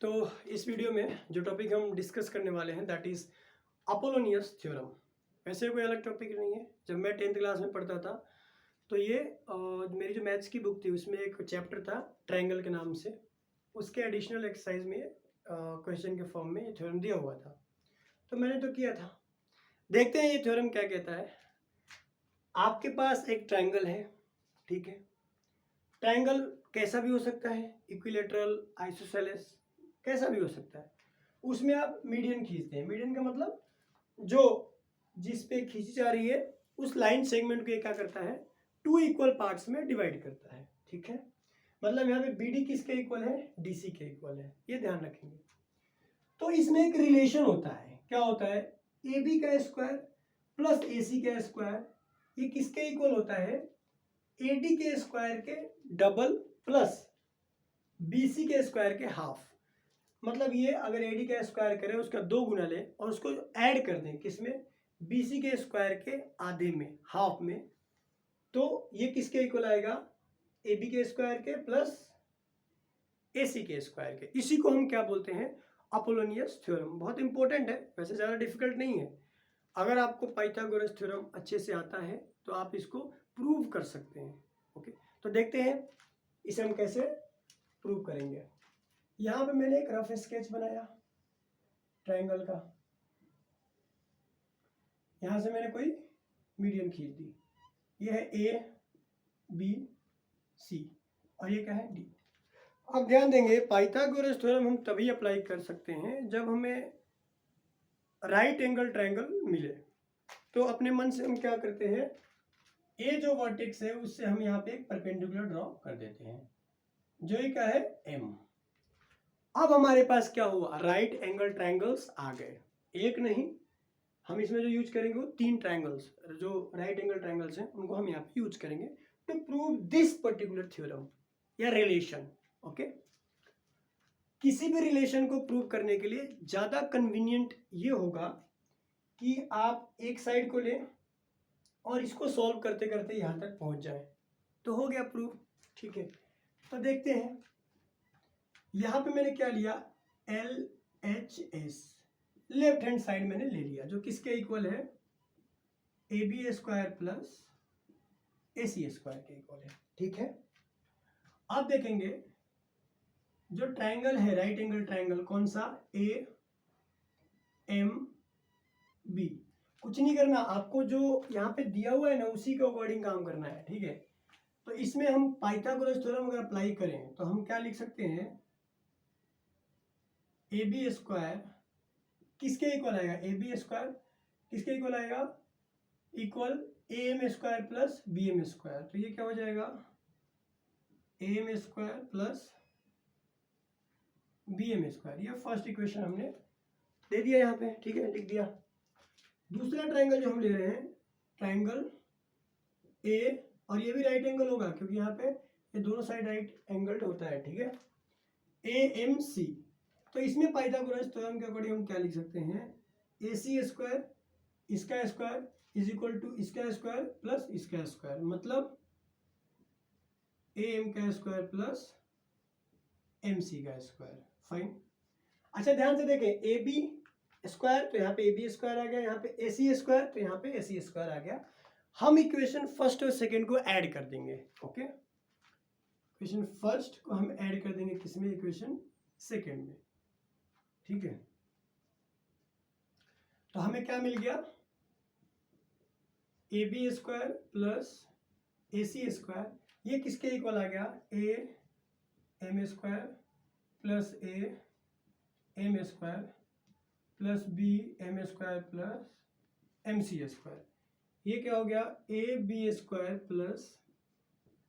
तो इस वीडियो में जो टॉपिक हम डिस्कस करने वाले हैं दैट इज़ अपोलोनियस थ्योरम। वैसे कोई अलग टॉपिक नहीं है। जब मैं 10th क्लास में पढ़ता था तो ये मेरी जो मैथ्स की बुक थी उसमें एक चैप्टर था ट्रायंगल के नाम से। उसके एडिशनल एक्सरसाइज में क्वेश्चन के फॉर्म में ये थ्योरम दिया हुआ था, तो मैंने तो किया था। देखते हैं ये थ्योरम क्या कहता है। आपके पास एक ट्रायंगल है, ठीक है। ट्रायंगल कैसा भी हो सकता है, इक्विलेटरल, आइसोसेलेस, कैसा भी हो सकता है। उसमें आप मीडियन खींचते हैं। मीडियन का मतलब जो जिस पे खींची जा रही है उस लाइन सेगमेंट को क्या करता है, 2 इक्वल पार्ट्स में डिवाइड करता है, ठीक है। मतलब यहाँ पे BD किसके इक्वल है, DC के इक्वल है, ये ध्यान रखेंगे। तो इसमें एक रिलेशन होता है, क्या होता है, AB का स्क्वायर प्लस AC का स्क्वायर, ये किसके इक्वल होता है, AD के स्क्वायर के डबल प्लस BC के स्क्वायर के हाफ। मतलब ये अगर AD का स्क्वायर करें उसका 2 गुना लें और उसको ऐड कर दें किसमें, BC के स्क्वायर के आधे में, हाफ में, तो ये किसके इक्वल आएगा, AB के स्क्वायर के प्लस AC के स्क्वायर के। इसी को हम क्या बोलते हैं, अपोलोनियस थ्योरम। बहुत इंपॉर्टेंट है, वैसे ज़्यादा डिफिकल्ट नहीं है। अगर आपको पाइथागोरस थ्योरम अच्छे से आता है तो आप इसको प्रूव कर सकते हैं। ओके, तो देखते हैं इसे हम कैसे प्रूव करेंगे। यहाँ पे मैंने एक रफ स्केच बनाया ट्रायंगल का। यहाँ से मैंने कोई मीडियन खींच दी। ये है ABC और ये क्या है D। अब ध्यान देंगे पाइथागोरस थ्योरम हम तभी अप्लाई कर सकते हैं जब हमें राइट एंगल ट्रायंगल मिले। तो अपने मन से हम क्या करते हैं, ए जो वर्टेक्स है उससे हम यहाँ पे एक परपेंडिकुलर ड्रॉ कर देते हैं, जो ये क्या है M। अब हमारे पास क्या हुआ, राइट एंगल ट्रायंगल्स आ गए। एक नहीं, हम इसमें जो यूज करेंगे वो 3 ट्रायंगल्स, जो राइट एंगल ट्रायंगल्स हैं उनको हम यहाँ पे यूज करेंगे to prove this particular theorem या रिलेशन। ओके, किसी भी रिलेशन को प्रूव करने के लिए ज़्यादा कन्वीनियंट ये होगा कि आप एक साइड को लें और इसको सॉल्व करते करते यहाँ तक पहुँच जाए, तो हो गया प्रूफ, ठीक है। तो देखते हैं, यहाँ पे मैंने क्या लिया, LHS, लेफ्ट हैंड साइड मैंने ले लिया, जो किसके इक्वल है, AB square plus AC square के इक्वल है, ठीक है। अब देखेंगे जो ट्रायंगल है, राइट एंगल ट्रायंगल, कौन सा, AMB। कुछ नहीं करना, आपको जो यहाँ पे दिया हुआ है ना उसी के अकॉर्डिंग काम करना है, ठीक है। तो इसमें हम पाइथागोरस थ्योरम अगर अप्लाई करें तो हम क्या लिख सकते हैं, AB स्क्वायर किसके इक्वल आएगा, AB स्क्वायर किसके इक्वल आएगा, equal AM square plus BM square. तो ये क्या हो जाएगा, AM square plus BM square. ये फर्स्ट इक्वेशन हमने दे दिया यहाँ पे, ठीक है, लिख दिया। दूसरा ट्रायंगल जो हम ले रहे हैं, ट्रायंगल A, और ये भी राइट एंगल होगा क्योंकि यहाँ पे ये दोनों साइड राइट एंगल्ड होता है, ठीक है, AMC। तो इसमें पाइथागोरस थ्योरम के अकॉर्डिंग हम क्या लिख सकते हैं, AC स्क्वायर इसका स्क्वायर इज इक्वल टू इसका स्क्वायर प्लस इसका स्क्वायर, मतलब AM का स्क्वायर प्लस MC का स्क्वायर। फाइन। अच्छा ध्यान से देखें, AB स्क्वायर तो यहाँ पे AB स्क्वायर आ गया, यहाँ पे AC स्क्वायर तो यहाँ पे AC स्क्वायर आ गया। हम इक्वेशन फर्स्ट और सेकंड को ऐड कर देंगे। ओके, इक्वेशन फर्स्ट को हम ऐड कर देंगे किसमें, इक्वेशन सेकंड में, ठीक है। तो हमें क्या मिल गया, AB square plus AC square, ये किसके इक्वल आ गया, AM square plus AM square plus BM square plus MC square. ये क्या हो गया, AB square plus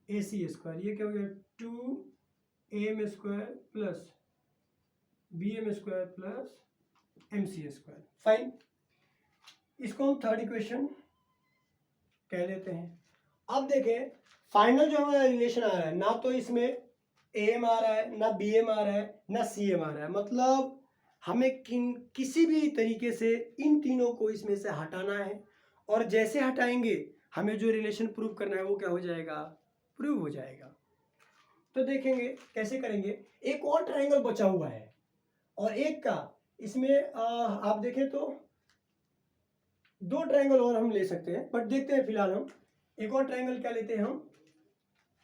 AC square, ये क्या हो गया, 2AM square plus BM square plus MC square. Fine, इसको हम थर्ड इक्वेशन कह देते हैं। अब देखें फाइनल जो हमारा रिलेशन आ रहा है, ना तो इसमें AM आ रहा है, ना BM आ रहा है, ना CM आ रहा है, मतलब हमें किसी भी तरीके से इन तीनों को इसमें से हटाना है, और जैसे हटाएंगे हमें जो रिलेशन प्रूव करना है वो क्या हो जाएगा, प्रूव हो जाएगा। तो देखेंगे कैसे करेंगे। एक और ट्रायंगल बचा हुआ है, और एक का इसमें आप देखें तो 2 ट्रायंगल और हम ले सकते हैं, बट देखते हैं फिलहाल हम एक और ट्रायंगल क्या लेते हैं हम।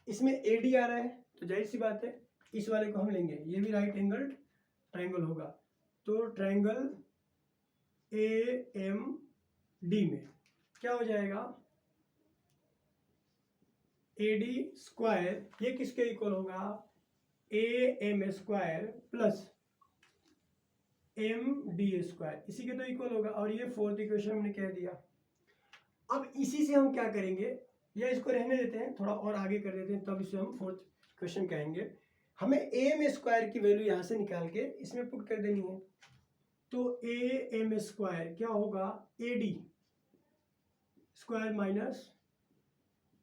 इसमें AD आ रहा है तो जाहिर सी बात है इस वाले को हम लेंगे, ये भी राइट एंगल ट्रायंगल होगा। तो ट्रायंगल AMD में क्या हो जाएगा, AD स्क्वायर ये किसके इक्वल होगा, AM square plus MD square, इसी के तो इक्वल होगा। और ये फोर्थ इक्वेशन हमने कह दिया। अब इसी से हम क्या करेंगे, या इसको रहने देते हैं, थोड़ा और आगे कर देते हैं, तब इसे हम फोर्थ क्वेश्चन कहेंगे। हमें AM स्क्वायर की वैल्यू यहाँ से निकाल के इसमें पुट कर देनी है। तो AM स्क्वायर क्या होगा, AD square minus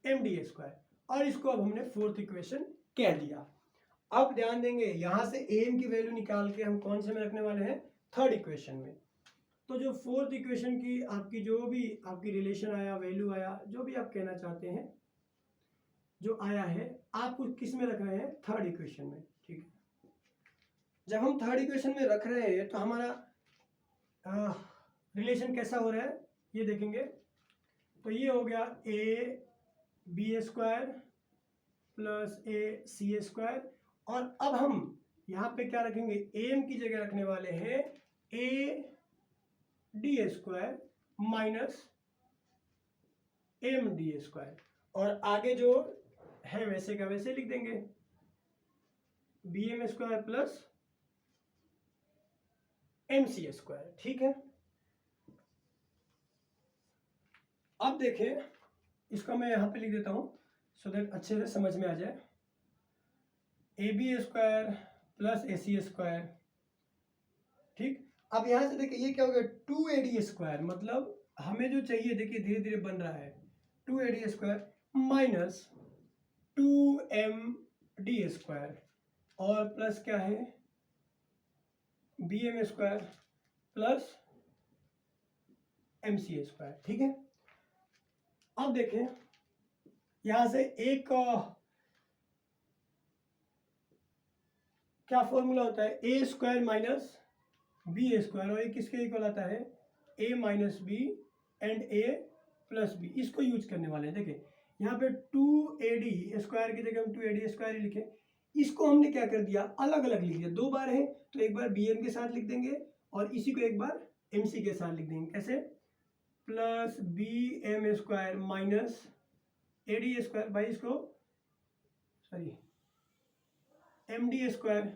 MD square, और इसको अब हमने फोर्थ इक्वेशन कह दिया। अब ध्यान देंगे यहाँ से AM की वैल्यू निकाल के हम कौन से में रखने वाले हैं, थर्ड इक्वेशन में। तो जो फोर्थ इक्वेशन की आपकी जो भी आपकी रिलेशन आया, वैल्यू आया, जो भी आप कहना चाहते हैं, जो आया है आपको किस में रख रहे हैं, थर्ड इक्वेशन में। ठीक है, जब हम थर्ड इक्वेशन में रख रहे हैं तो हमारा रिलेशन कैसा हो रहा है ये देखेंगे। तो ये हो गया AB square plus AC square, और अब हम यहाँ पे क्या रखेंगे, AM की जगह रखने वाले हैं AD square minus MD square, और आगे जो है वैसे का वैसे लिख देंगे, BM square plus MC square. ठीक है, अब देखें इसको मैं यहाँ पे लिख देता हूँ सो दैट अच्छे से समझ में आ जाए। AB square plus AC square, ठीक। अब यहाँ से देखिए ये क्या हो गया, 2AD स्क्वायर, मतलब हमें जो चाहिए देखिए धीरे धीरे बन रहा है, 2AD square minus 2MD square, और प्लस क्या है BM square plus MC square. ठीक है, अब देखें यहां से एक क्या फॉर्मूला होता है, A square minus B square, और ये किसके इक्वल आता है, A minus B and A plus B। इसको यूज करने वाले हैं। देखिए यहाँ पे 2AD स्क्वायर की जगह हम 2AD स्क्वायर ही लिखे, इसको हमने क्या कर दिया, अलग अलग लिख दिया। 2 बार है तो एक बार BM के साथ लिख देंगे और इसी को एक बार MC के साथ लिख देंगे। कैसे, plus BM square minus AD square, भाई इसको सॉरी MD स्क्वायर,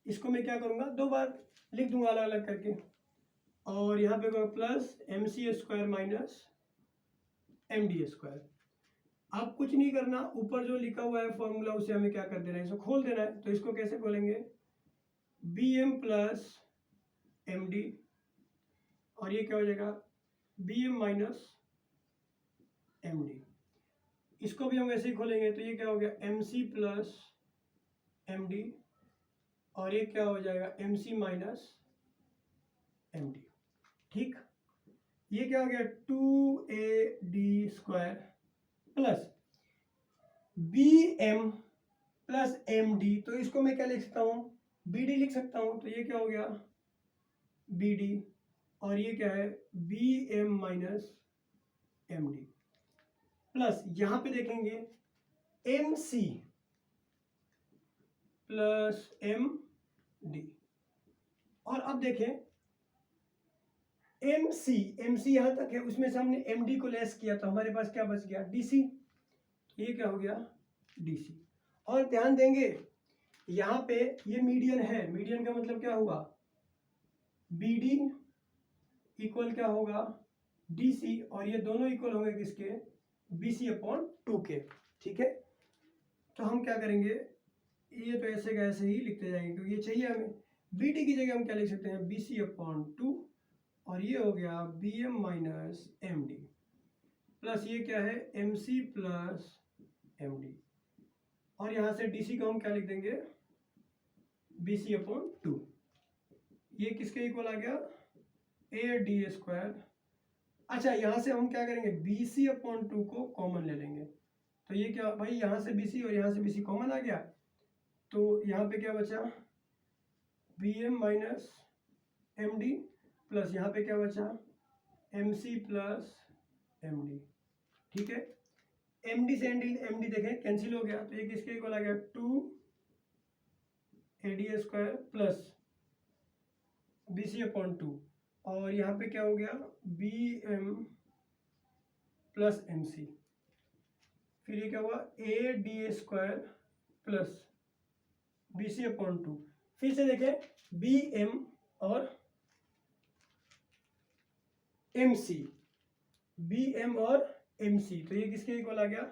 इसको मैं क्या करूँगा 2 बार लिख दूंगा अलग अलग करके, और यहाँ पे plus MC square minus MD square. अब कुछ नहीं करना, ऊपर जो लिखा हुआ है फॉर्मूला उसे हमें क्या कर देना है, इसको खोल देना है। तो इसको कैसे खोलेंगे, BM प्लस MD, और ये क्या हो जाएगा BM माइनस MD। इसको भी हम वैसे ही खोलेंगे तो ये क्या हो गया MC प्लस MD, और ये क्या हो जाएगा MC माइनस MD। ठीक, ये क्या हो गया 2AD square plus BM plus MD, तो इसको मैं क्या लिख सकता हूँ, BD लिख सकता हूँ। तो ये क्या हो गया BD, और ये क्या है BM माइनस MD, प्लस यहाँ पे देखेंगे MC प्लस MD, और अब देखें MC यहाँ तक है, उसमें से हमने MD को लेस किया तो हमारे पास क्या बच गया DC, ये क्या हो गया DC। और ध्यान देंगे यहाँ पे ये मीडियन है, मीडियन का मतलब क्या हुआ, BD इक्वल क्या होगा DC, और ये दोनों इक्वल होंगे किसके, BC/2 के। ठीक है, तो हम क्या करेंगे, ये तो ऐसे का ऐसे ही लिखते जाएंगे क्योंकि ये चाहिए हमें। BD की जगह हम क्या लिख सकते हैं BC/2, और ये हो गया BM माइनस MD, प्लस ये क्या है MC प्लस MD, और यहाँ से DC को हम क्या लिख देंगे BC/2। ये किसके इक्वल आ गया AD स्क्वायर। अच्छा, यहाँ से हम क्या करेंगे BC/2 को कॉमन ले लेंगे, तो ये क्या भाई, यहाँ से BC और यहाँ से BC कॉमन आ गया, तो यहाँ पे क्या बचा B M minus M D plus यहाँ पे क्या बचा M C plus M D. ठीक है, एम डी से एम डी देखें कैंसिल हो गया, तो ये किसके इक्वल आ गया 2 A D square plus B C upon 2, और यहाँ पे क्या हो गया B M plus M C, फिर ये क्या हुआ A D square plus B C upon 2। फिर से देखें बी एम और एम सी, बी एम और एम सी, तो ये किसके इक्वल आ गया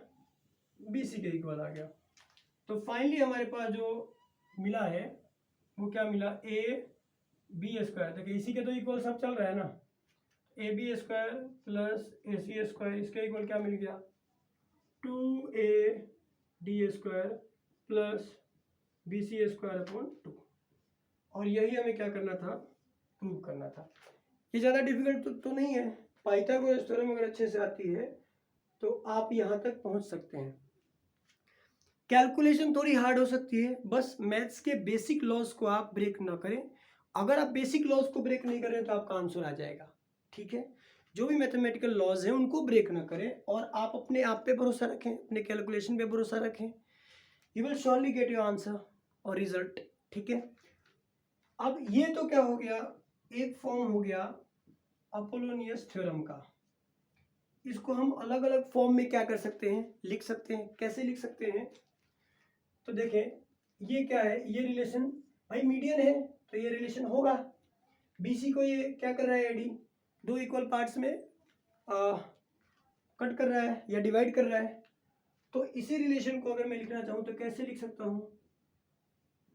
बी सी के इक्वल आ गया। तो फाइनली हमारे पास जो मिला है वो क्या मिला ए बी स्क्वायर, देखिए इसी के तो इक्वल सब चल रहा है ना, A B square plus A C square, इसके इक्वल क्या मिल गया 2 A D square plus B C square upon 2, और यही हमें क्या करना था प्रूव करना था। ये ज़्यादा डिफिकल्ट तो नहीं है, पाइथागोरस थ्योरम अगर अच्छे से आती है तो आप यहाँ तक पहुँच सकते हैं। कैलकुलेशन थोड़ी हार्ड हो सकती है, बस मैथ्स के बेसिक लॉज को आप ब्रेक ना करें। अगर आप बेसिक लॉज को ब्रेक नहीं करें तो आपका आंसर आ जाएगा। ठीक है, जो भी मैथमेटिकल लॉज हैं उनको ब्रेक ना करें और आप अपने आप पे भरोसा रखें, अपने कैलकुलेशन पे भरोसा रखें, you will surely get your answer और रिजल्ट। ठीक है, अब ये तो क्या हो गया, एक फॉर्म हो गया अपोलोनियस थ्योरम का। इसको हम अलग अलग फॉर्म में क्या कर सकते हैं, लिख सकते हैं। कैसे लिख सकते हैं, तो देखें ये क्या है, ये रिलेशन भाई मीडियन है तो ये रिलेशन होगा, बीसी को ये क्या कर रहा है एडी, दो इक्वल पार्ट्स में कट कर रहा है या डिवाइड कर रहा है। तो इसी रिलेशन को अगर मैं लिखना चाहूँ तो कैसे लिख सकता हूँ,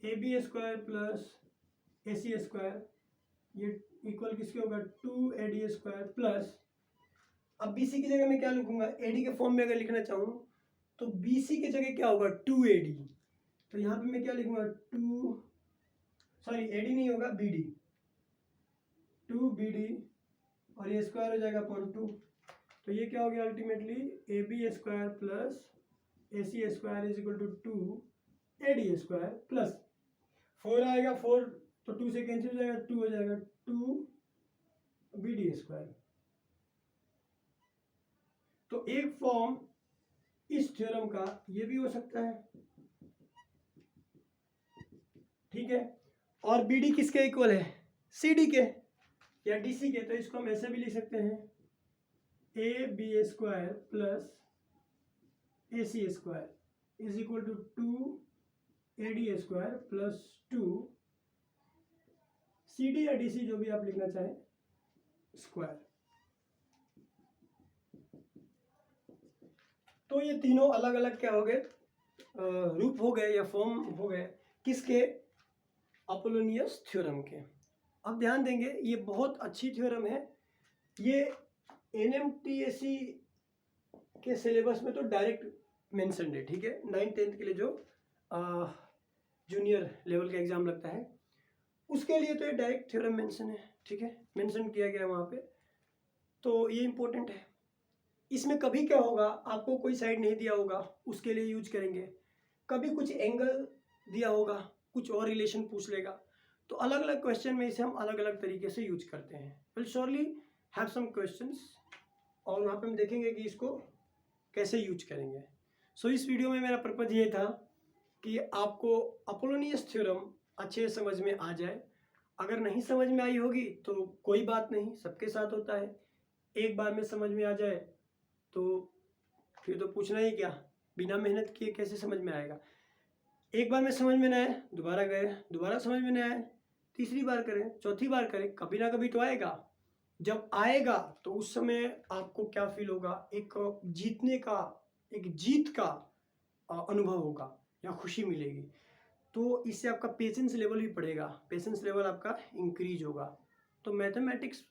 A B square plus A C square, ये इक्वल किसके होगा 2 ए डी स्क्वायर प्लस, अब बी सी की जगह मैं क्या लिखूंगा, ए डी के फॉर्म में अगर लिखना चाहूँ तो बी सी की जगह क्या होगा 2 ए डी, तो यहाँ पे मैं क्या लिखूंगा 2, सॉरी ए डी नहीं होगा बी डी, 2 बी डी और ये स्क्वायर हो जाएगा अपॉन 2, तो ये क्या हो गया ultimately A B square plus A C square is equal to 2 A D square plus 4 आएगा, 4 तो 2 से कैंसिल हो जाएगा, 2 हो जाएगा 2 बी डी स्क्वायर। तो एक फॉर्म इस थ्योरम का ये भी हो सकता है। ठीक है, और बी डी किसके इक्वल है, सी डी के या डी सी के, तो इसको हम ऐसे भी लिख सकते हैं A B square plus A C square is equal to 2 A D square plus 2 C D या डी सी जो भी आप लिखना चाहें स्क्वायर। तो ये तीनों अलग अलग क्या हो गए, रूप हो गए या फॉर्म हो गए किसके, अपोलोनियस थ्योरम के। अब ध्यान देंगे ये बहुत अच्छी थ्योरम है, ये एनएमटीएसी के सिलेबस में तो डायरेक्ट मेंशन्ड है। ठीक है, 9th-10th के लिए जो जूनियर लेवल का एग्जाम लगता है उसके लिए तो ये डायरेक्ट थ्योरम मेंशन है। ठीक है, मेंशन किया गया वहाँ पे, तो ये इंपॉर्टेंट है। इसमें कभी क्या होगा, आपको कोई साइड नहीं दिया होगा उसके लिए यूज करेंगे, कभी कुछ एंगल दिया होगा, कुछ और रिलेशन पूछ लेगा, तो अलग अलग क्वेश्चन में इसे हम अलग अलग तरीके से यूज करते हैं। Will surely have some questions और वहाँ पे हम देखेंगे कि इसको कैसे यूज करेंगे। सो इस वीडियो में मेरा पर्पज ये था कि आपको अपोलोनियस थ्योरम अच्छे से समझ में आ जाए। अगर नहीं समझ में आई होगी तो कोई बात नहीं, सबके साथ होता है, एक बार में समझ में आ जाए तो फिर तो पूछना ही क्या, बिना मेहनत किए कैसे समझ में आएगा। एक बार में समझ में ना आए दोबारा गए, दोबारा समझ में ना आए तीसरी बार करें, चौथी बार करें, कभी ना कभी तो आएगा। जब आएगा तो उस समय आपको क्या फील होगा, एक जीतने का, एक जीत का अनुभव होगा या खुशी मिलेगी। तो इससे आपका पेशेंस लेवल भी बढ़ेगा, पेशेंस लेवल आपका इंक्रीज होगा। तो मैथमेटिक्स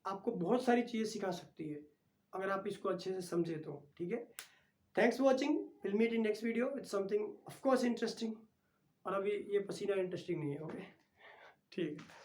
आपको बहुत सारी चीज़ें सिखा सकती है अगर आप इसको अच्छे से समझे तो। ठीक है, thanks for watching, will meet in next video with something of course interesting. और अभी ये पसीना इंटरेस्टिंग नहीं है, ओके ठीक है।